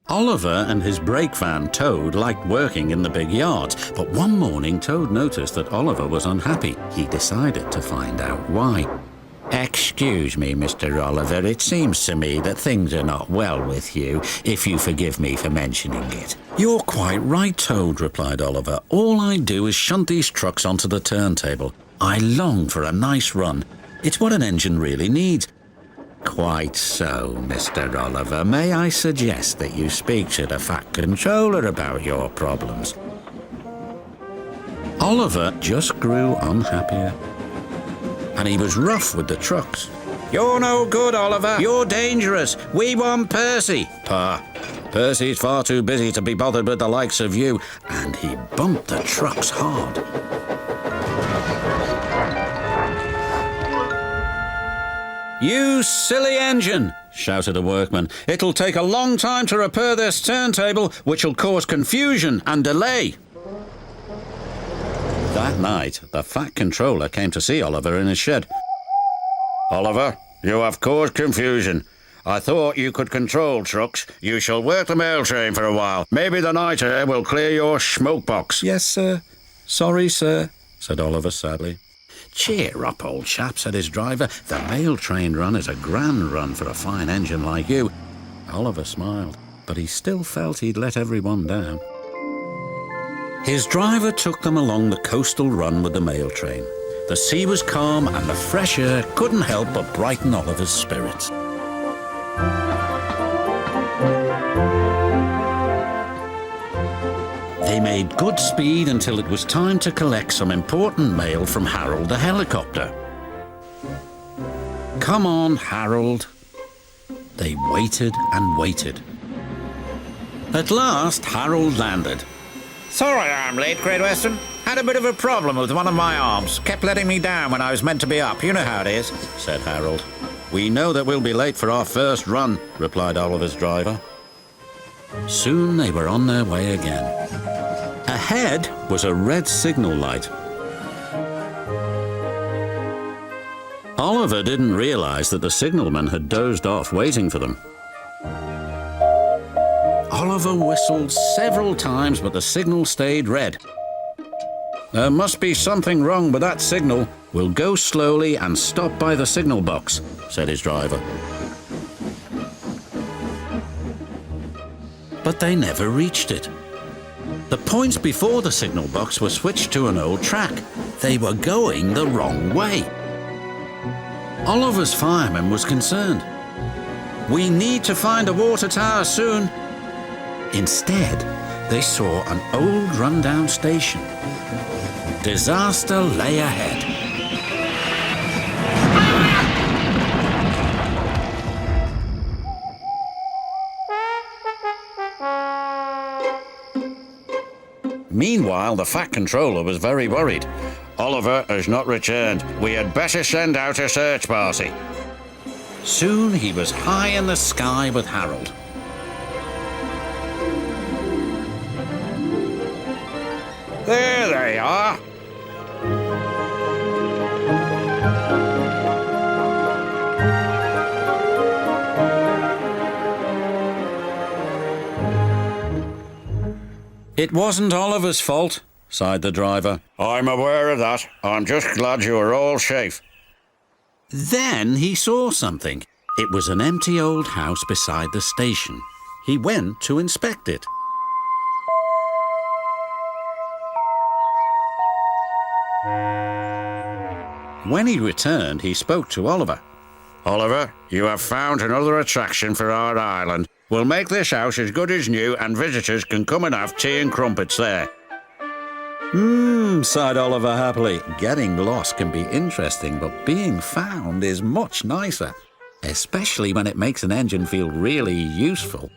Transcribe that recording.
Oliver and his brake van, Toad, liked working in the big yard, but one morning Toad noticed that Oliver was unhappy. He decided to find out why. "Excuse me, Mr. Oliver, it seems to me that things are not well with you, if you forgive me for mentioning it." "You're quite right, Toad," replied Oliver. "All I do is shunt these trucks onto the turntable. I long for a nice run. It's what an engine really needs." "Quite so, Mr. Oliver. May I suggest that you speak to the Fat Controller about your problems?" Oliver just grew unhappier, and he was rough with the trucks. "You're no good, Oliver. You're dangerous. We want Percy." "Pah, Percy's far too busy to be bothered with the likes of you." And he bumped the trucks hard. "You silly engine!" shouted a workman. "It'll take a long time to repair this turntable, which'll cause confusion and delay." That night, the Fat Controller came to see Oliver in his shed. "Oliver, you have caused confusion. I thought you could control trucks. You shall work the mail train for a while. Maybe the night air will clear your smoke box." "Yes, sir. Sorry, sir," said Oliver sadly. "Cheer up, old chap," said his driver. "The mail train run is a grand run for a fine engine like you." Oliver smiled, but he still felt he'd let everyone down. His driver took them along the coastal run with the mail train. The sea was calm and the fresh air couldn't help but brighten Oliver's spirits. They made good speed until it was time to collect some important mail from Harold the helicopter. "Come on, Harold." They waited and waited. At last, Harold landed. "Sorry I'm late, Great Western. Had a bit of a problem with one of my arms. Kept letting me down when I was meant to be up. You know how it is," said Harold. "We know that we'll be late for our first run," replied Oliver's driver. Soon they were on their way again. Ahead was a red signal light. Oliver didn't realize that the signalman had dozed off waiting for them. Oliver whistled several times, but the signal stayed red. "There must be something wrong with that signal. We'll go slowly and stop by the signal box," said his driver. But they never reached it. The points before the signal box were switched to an old track. They were going the wrong way. Oliver's fireman was concerned. "We need to find a water tower soon." Instead, they saw an old rundown station. Disaster lay ahead. Meanwhile, the Fat Controller was very worried. "Oliver has not returned. We had better send out a search party." Soon he was high in the sky with Harold. There they are. "It wasn't Oliver's fault," sighed the driver. "I'm aware of that. I'm just glad you are all safe." Then he saw something. It was an empty old house beside the station. He went to inspect it. When he returned, he spoke to Oliver. "Oliver, you have found another attraction for our island. We'll make this house as good as new and visitors can come and have tea and crumpets there." Sighed Oliver happily. Getting lost can be interesting, but being found is much nicer, especially when it makes an engine feel really useful.